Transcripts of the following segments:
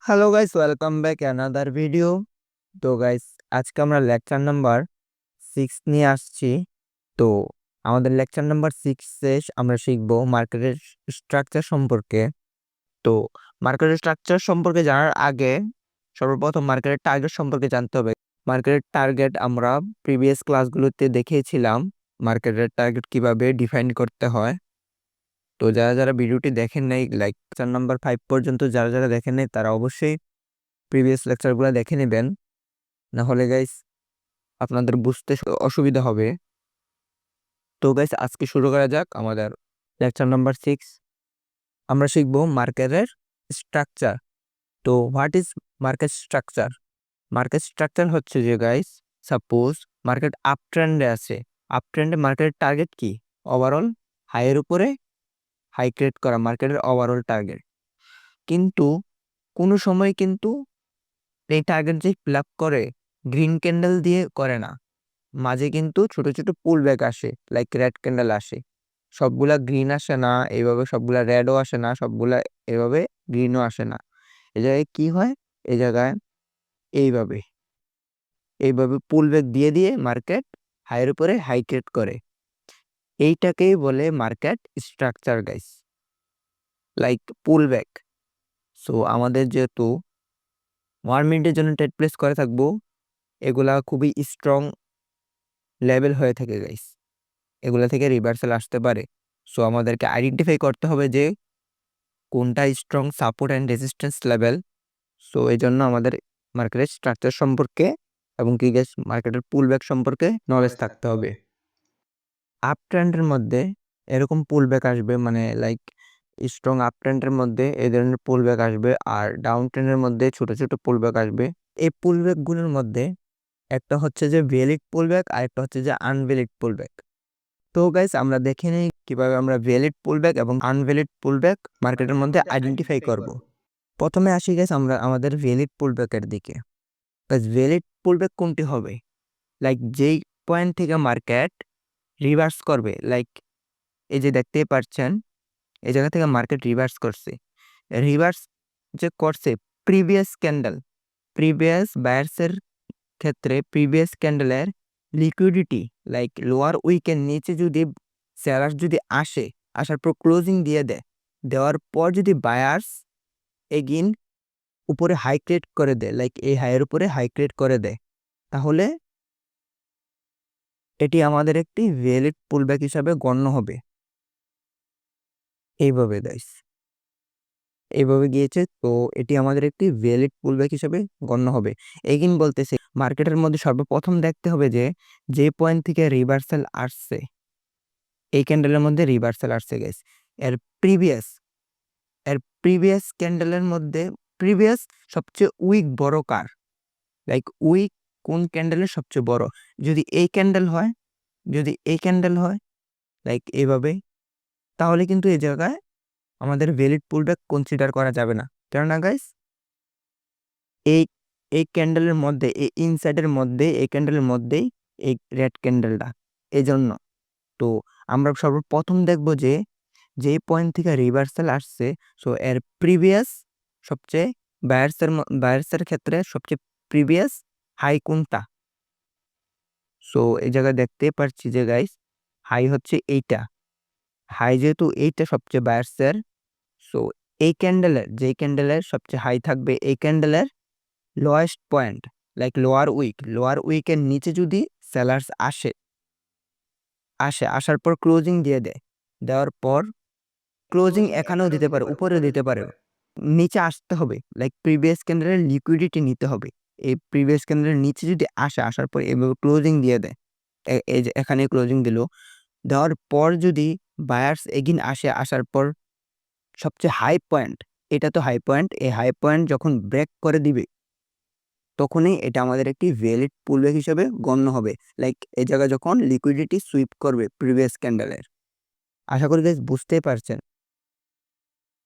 Hello guys, welcome back another video. তো guys, আজকে আমরা লেকচার নাম্বার 6 নিয়ে আসছি। তো আমাদের লেকচার নাম্বার 6 এ আমরা শিখব মার্কেটের স্ট্রাকচার সম্পর্কে। তো মার্কেটের স্ট্রাকচার সম্পর্কে জানার আগে সর্বপ্রথম মার্কেটের টার্গেট সম্পর্কে জানতে হবে। মার্কেটের টার্গেট আমরা প্রিভিয়াস ক্লাসগুলোতে দেখিয়েছিলাম মার্কেটের টার্গেট কিভাবে ডিফাইন করতে হয়। তো যারা যারা ভিডিওটি দেখেন নাই, লেকচার নাম্বার 5 পর্যন্ত যারা যারা দেখেন নাই, তারা অবশ্যই প্রিভিয়াস লেকচারগুলো দেখে নেবেন, না হলে গাইস আপনাদের বুঝতে অসুবিধা হবে। তো গাইস, আজকে শুরু করা যাক আমাদের লেকচার নাম্বার 6। আমরা শিখব মার্কেটের স্ট্রাকচার। তো what is market structure? Market structure হচ্ছে যে গাইস, সাপোজ মার্কেট আপ ট্রেন্ডে আছে। আপ ট্রেন্ডে মার্কেটের টার্গেট কি? ওভারঅল হাইয়ের উপরে হাই ক্রিয়েট করা মার্কেটের ওভারঅল টার্গেট। কিন্তু কোনো সময় কিন্তু এই টার্গেট যে ফিল আপ করে গ্রিন ক্যান্ডেল দিয়ে করে না, মাঝে কিন্তু ছোট ছোট পুল ব্যাক আসে, লাইক রেড ক্যান্ডেল আসে। সবগুলা গ্রিন আসে না এইভাবে, সবগুলা রেডও আসে না, সবগুলা এভাবে গ্রিনও আসে না। এই জায়গায় কি হয়? এই জায়গায় এইভাবে এইভাবে পুল ব্যাক দিয়ে দিয়ে মার্কেট হাইয়ের উপরে হাই ক্রিয়েট করে। এইটাকেই বলে মার্কেট স্ট্রাকচার গাইস, লাইক পুল ব্যাক। সো আমাদের যেহেতু 1 মিনিটের জন্য ট্রেড প্লেস করে থাকবো, এগুলা খুবই স্ট্রং লেভেল হয়ে থাকে গাইস, এগুলা থেকে রিভার্সাল আসতে পারে। সো আমাদেরকে আইডেন্টিফাই করতে হবে যে কোনটা strong support and resistance level. So এই জন্য আমাদের মার্কেটের স্ট্রাকচার সম্পর্কে এবং কি গাইস মার্কেটের পুলব্যাক সম্পর্কে নলেজ থাকতে হবে। আপ ট্রেন্ডের মধ্যে এরকম পুলব্যাক আসবে, মানে লাইক স্ট্রং আপ ট্রেন্ডের মধ্যে এই ধরনের পুলব্যাক আসবে, আর ডাউন ট্রেন্ডের মধ্যে ছোট ছোট পুলব্যাক আসবে। এই পুলব্যাকগুলোর মধ্যে একটা হচ্ছে যে ভ্যালিড পুলব্যাক, আর একটা হচ্ছে যে আনভ্যালিড পুলব্যাক। তো গাইস, আমরা দেখে নিই কিভাবে আমরা ভ্যালিড পুলব্যাক এবং আনভ্যালিড পুলব্যাক মার্কেটের মধ্যে আইডেন্টিফাই করব। প্রথমে আসি গাইস আমরা আমাদের ভ্যালিড পুলব্যাকের দিকে। গাইস, ভ্যালিড পুলব্যাক কোনটি হবে? লাইক যেই পয়েন্ট থেকে মার্কেট রিভার্স করবে, লাইক এই যে দেখতেই পাচ্ছেন এই জায়গা থেকে মার্কেট রিভার্স করছে। রিভার্স যে করছে প্রিভিয়াস ক্যান্ডেল, প্রিভিয়াস বায়ার্সের ক্ষেত্রে প্রিভিয়াস ক্যান্ডেলের লিকুইডিটি, লাইক লোয়ার উইকের নিচে যদি সেলার্স যদি আসার পর ক্লোজিং দিয়ে দেয়, দেওয়ার পর যদি বায়ার্স এগিন উপরে হাই ক্রিয়েট করে দেয়, লাইক এই হাইয়ের উপরে হাই ক্রিয়েট করে দেয়, তাহলে এটি আমাদের একটি ভ্যালিড পুলব্যাক হিসাবে গণ্য হবে। এইভাবে গাইস, এইভাবে গিয়েছে, তো এটি আমাদের একটি ভ্যালিড পুলব্যাক হিসাবে গণ্য হবে। এগিন বলতেছে মার্কেটের মধ্যে সর্বপ্রথম দেখতে হবে যে যে পয়েন্ট থেকে রিভার্সাল আসছে, এই ক্যান্ডেলের মধ্যে রিভার্সাল আসছে গাইস, এর প্রিভিয়াস এর প্রিভিয়াস ক্যান্ডেলের মধ্যে প্রিভিয়াস সবচেয়ে উইক বড় কার, লাইক উইক কোন ক্যান্ডেলের সবচেয়ে বড়। যদি এই ক্যান্ডেল হয়, যদি এই ক্যান্ডেল হয় লাইক এইভাবে, তাহলে কিন্তু এই জায়গায় আমাদের ভ্যালিড পুলব্যাক কনসিডার করা যাবে না। কেননা গাইস, এই এই ক্যান্ডেলের মধ্যে, এই ইনসাইডের মধ্যে, এই ক্যান্ডেলের মধ্যেই এই রেড ক্যান্ডেলটা, এই জন্য। তো আমরা সর্বপ্রথম দেখব যে যেই পয়েন্ট থেকে রিভার্সাল আসছে, সো এর প্রিভিয়াস সবচেয়ে বায়ার্সের ক্ষেত্রে সবচেয়ে প্রিভিয়াস হাই কোনটা। সো এই জায়গায় দেখতে পাচ্ছি যে গাইস, হাই হচ্ছে এইটা, হাই যেহেতু এইটা সবচেয়ে বায়ার্সের, সো এই ক্যান্ডেলের যেই ক্যান্ডেলের সবচেয়ে হাই থাকবে, এই ক্যান্ডেলের লোয়েস্ট পয়েন্ট, লাইক লোয়ার উইকের নিচে যদি সেলার্স আসার পর ক্লোজিং দিয়ে দেয়, দেওয়ার পর ক্লোজিং এখানেও দিতে পারে, উপরেও দিতে পারে, নিচে আসতে হবে, লাইক প্রিভিয়াস ক্যান্ডেলের লিকুইডিটি নিতে হবে। এই প্রিভিয়াস ক্যান্ডেলের নিচে যদি আসার পর এভাবে ক্লোজিং দিয়ে দেয়, এই যে এখানে ক্লোজিং দিল, দেওয়ার পর যদি বায়ার্স এগিন আসার পর সবচেয়ে হাই পয়েন্ট, এটা তো হাই পয়েন্ট, এই হাই পয়েন্ট যখন ব্রেক করে দিবে, তখনই এটা আমাদের একটি ভ্যালিড পুলব্যাক হিসেবে গণ্য হবে। লাইক এই জায়গায় যখন লিকুইডিটি সুইপ করবে প্রিভিয়াস ক্যান্ডেলের। আশা করি গাইস বুঝতেই পারছেন।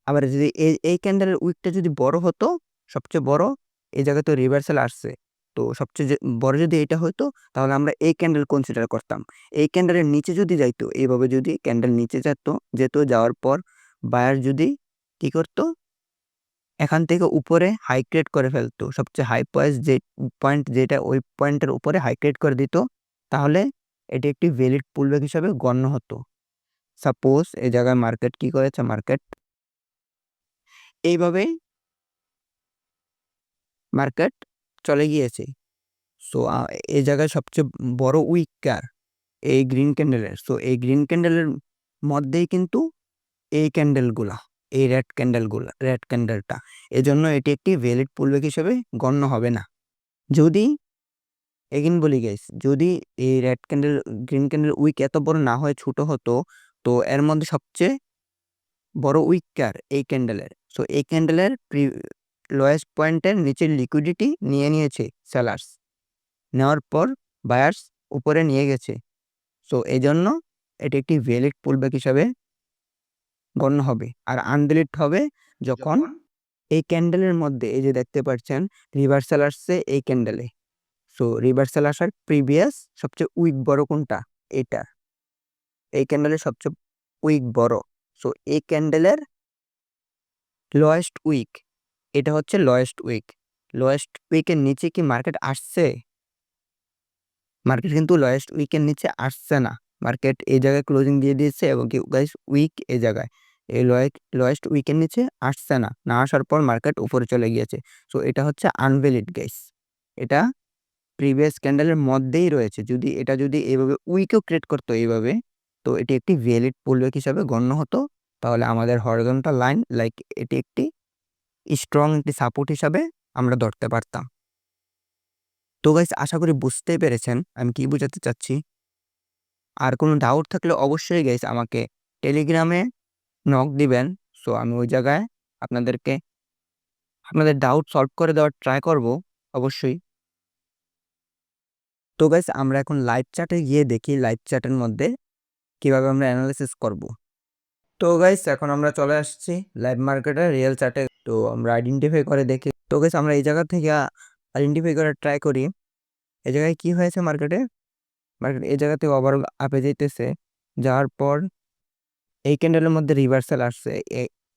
আবার যদি এই ক্যান্ডেলের উইকটা যদি বড় হতো, সবচেয়ে বড়, এই জায়গায় তো রিভার্সাল আসছে, তো সবচেয়ে বড় যদি এটা হতো, তাহলে আমরা এই ক্যান্ডেল কনসিডার করতাম। এই ক্যান্ডেলের নিচে যদি যাইতো, এইভাবে যদি ক্যান্ডেল নিচে যেত, যাওয়ার পর বায়ার যদি কি করতো, এখান থেকে উপরে হাই ক্রিয়েট করে ফেলতো, সবচেয়ে হাই পয়েন্ট যেটা ওই পয়েন্টের উপরে হাই ক্রিয়েট করে দিত, তাহলে এটি একটি ভ্যালিড পুলব্যাক হিসাবে গণ্য হতো। সাপোজ এই জায়গায় মার্কেট কি করেছে, মার্কেট এইভাবে মার্কেট চলে গিয়েছে। সো এই জায়গায় সবচেয়ে বড় উইকার এই গ্রিন ক্যান্ডেলের। সো এই গ্রিন ক্যান্ডেলের মধ্যেই কিন্তু এই ক্যান্ডেলগুলা, এই রেড ক্যান্ডেলটা, এজন্য এটি একটি ভ্যালিড পুলব্যাক হিসেবে গণ্য হবে না। যদি এগেইন বলি গাইস, যদি এই গ্রিন ক্যান্ডেল উইক এত বড় না হয়ে ছোট হতো, তো এর মধ্যে সবচেয়ে বড় উইকার এই ক্যান্ডেলের। সো এই ক্যান্ডেলের লোয়েস্ট পয়েন্টের নিচের লিকুইডিটি নিয়ে নিয়েছে সেলার্স, নেওয়ার পর বায়ার্স উপরে নিয়ে গেছে। সো এই জন্য এটি একটি ভ্যালিড পুলব্যাক হিসাবে গণ্য হবে। আর আনভ্যালিড হবে যখন এই ক্যান্ডেলের মধ্যে, এই যে দেখতে পাচ্ছেন রিভার্সাল আসছে এই ক্যান্ডেলে। সো রিভার্সাল আসার প্রিভিয়াস সবচেয়ে উইক বড় কোনটা, এটা এই ক্যান্ডেলের সবচেয়ে উইক বড়। সো এই ক্যান্ডেলের লোয়েস্ট উইক, এটা হচ্ছে লোয়েস্ট উইকের নিচে কি মার্কেট আসছে? মার্কেট কিন্তু লোয়েস্ট উইকের নিচে আসছে না। মার্কেট এই জায়গায় ক্লোজিং দিয়ে দিয়েছে এবং কি গাইস উইক এই জায়গায় এই লোয়েস্ট উইকের নিচে আসছে না, না আসার পর মার্কেট উপরে চলে গিয়েছে। সো এটা হচ্ছে আনভ্যালিড গাইস, এটা প্রিভিয়াস ক্যান্ডেলের মধ্যেই রয়েছে। যদি এইভাবে উইকও ক্রিয়েট করতো এইভাবে, তো এটি একটি ভ্যালিড পুলব্যাক হিসাবে গণ্য হতো। তাহলে আমাদের হরিজন্টাল লাইন লাইক এটি একটি স্ট্রং একটি সাপোর্ট হিসাবে আমরা ধরতে পারতাম। তো গাইস আশা করি বুঝতেই পেরেছেন আমি কি বোঝাতে চাচ্ছি। আর কোনো ডাউট থাকলে অবশ্যই গাইস আমাকে টেলিগ্রামে নক দিবেন। সো আমি ওই জায়গায় আপনাদের ডাউট সলভ করে দেওয়ার ট্রাই করব অবশ্যই। তো গাইস আমরা এখন লাইভ চ্যাটে গিয়ে দেখি লাইভ চ্যাটের মধ্যে কিভাবে আমরা অ্যানালাইসিস করব। তো গাইস এখন আমরা চলে আসছি লাইভ মার্কেটের রিয়েল চ্যাটে। তো আমরা আইডেন্টিফাই করে দেখি। তো গাইস আমরা এই জায়গা থেকে আইডেন্টিফাই করার ট্রাই করি এই জায়গায় কি হয়েছে। মার্কেট এই জায়গা থেকে ওভারঅল আপে যেতেছে, যাওয়ার পর এই ক্যান্ডেলের মধ্যে রিভার্সাল আসছে।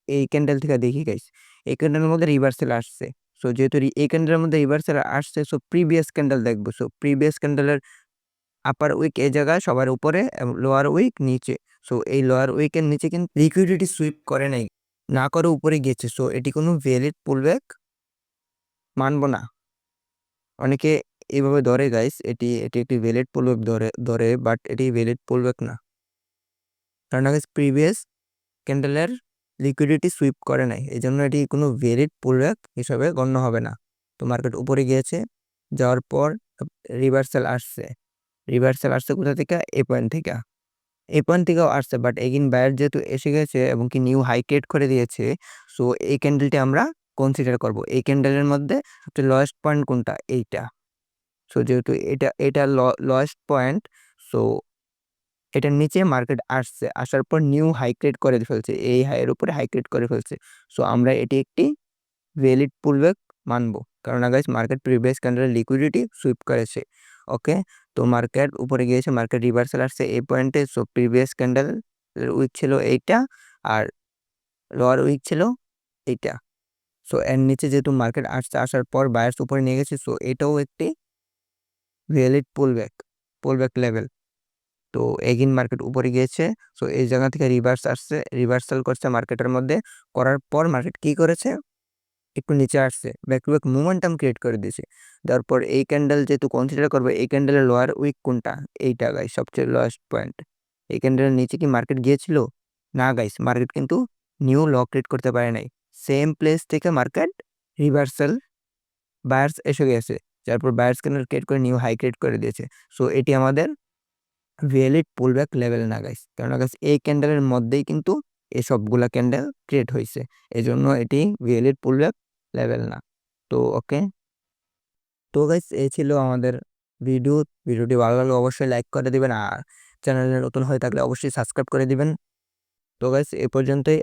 এই ক্যান্ডেল থেকে দেখি গাইস, এই ক্যান্ডেলের মধ্যে রিভার্সাল আসছে। সো যেহেতু এই ক্যান্ডেলের মধ্যে রিভার্সাল আসছে, সো প্রিভিয়াস ক্যান্ডেল দেখবো। সো প্রিভিয়াস ক্যান্ডেলের আপার উইক এই জায়গায় সবার উপরে এবং লোয়ার উইক নিচে। সো এই লোয়ার উইকের নিচে কিন্তু লিকুইডিটি সুইপ করে নাই, না করে উপরে গিয়েছে। সো এটি কোনো ভ্যালিড পুলব্যাক মানবো না। অনেকে এইভাবে ধরে গাইস, এটি একটি ভ্যালিড পুলব্যাক ধরে বাট এটি ভ্যালিড পুলব্যাক না, কারণ গাইস প্রিভিয়াস ক্যান্ডেলের লিকুইডিটি সুইপ করে নাই, এই জন্য এটি কোনো ভ্যালিড পুলব্যাক হিসাবে গণ্য হবে না। তো মার্কেট উপরে গিয়েছে, যাওয়ার পর রিভার্সাল আসছে কোথা থেকে? এই পয়েন্ট থেকেও আসছে, বাট এগেইন বায়ার যেহেতু এসে গেছে এবং কি নিউ হাই ক্রিয়েট করে দিয়েছে, সো এই ক্যান্ডেলটি আমরা কনসিডার করব। এই ক্যান্ডেলের মধ্যে সবচেয়ে লোয়েস্ট পয়েন্ট কোনটা? এইটা। সো যেহেতু এটা লোয়েস্ট পয়েন্ট, সো এটার নিচে মার্কেট আসছে, আসার পর নিউ হাই ক্রিয়েট করে ফেলছে, এই হাইয়ের উপরে হাই ক্রিয়েট করে ফেলছে। সো আমরা এটি একটি ভ্যালিড পুলব্যাক মানবো, কারণ গাইস মার্কেট প্রিভিয়াস ক্যান্ডেলের লিকুইডিটি সুইপ করেছে। ওকে, তো মার্কেট উপরে গিয়েছে, মার্কেট রিভার্সাল আসছে এই পয়েন্টে। সো প্রিভিয়াস ক্যান্ডেল উইক ছিল এইটা, আর লোয়ার উইক ছিল এইটা। সো এর নিচে যেহেতু মার্কেট আসছে, আসার পর বায়ার্স উপরে নিয়ে গেছে, সো এটাও একটি ভ্যালিড পুলব্যাক লেভেল। তো এগেইন মার্কেট উপরে গিয়েছে, সো এই জায়গা থেকে রিভার্সাল করছে মার্কেটের মধ্যে, করার পর মার্কেট কি করেছে? একটু নিচে আসছে, back to back momentum create করে দিয়েছে। তারপর এই ক্যান্ডেল যেহেতু কনসিডার করবে, এই ক্যান্ডেলের লোয়ার উইক কোনটা? এইটা গাইস, সবচেয়ে লোয়েস্ট পয়েন্ট। এই ক্যান্ডেলের নিচে কি মার্কেট গিয়েছিল? না গাইস, মার্কেট কিন্তু নিউ ল ক্রিয়েট করতে পারে নাই। সেম প্লেস থেকে মার্কেট রিভার্সাল, বায়ার্স এসে গেছে, তারপর বায়ার্স ক্যান্ডেল ক্রিয়েট করে নিউ হাই ক্রিয়েট করে দিয়েছে। সো এটি আমাদের ভ্যালিড পুলব্যাক লেভেল না গাইস, কারণ গাইস এই ক্যান্ডেলের মধ্যেই কিন্তু এই সবগুলা ক্যান্ডেল ক্রিয়েট হয়েছে, এজন্য এটি ভ্যালিড পুলব্যাক লেভেল না। তো ওকে, তো গাইস এই ছিল আমাদের ভিডিওটি ভালো লাগলে অবশ্যই লাইক করে দিবেন, আর চ্যানেলে নতুন হয়ে থাকলে অবশ্যই সাবস্ক্রাইব করে দিবেন। তো গাইস এ পর্যন্তই।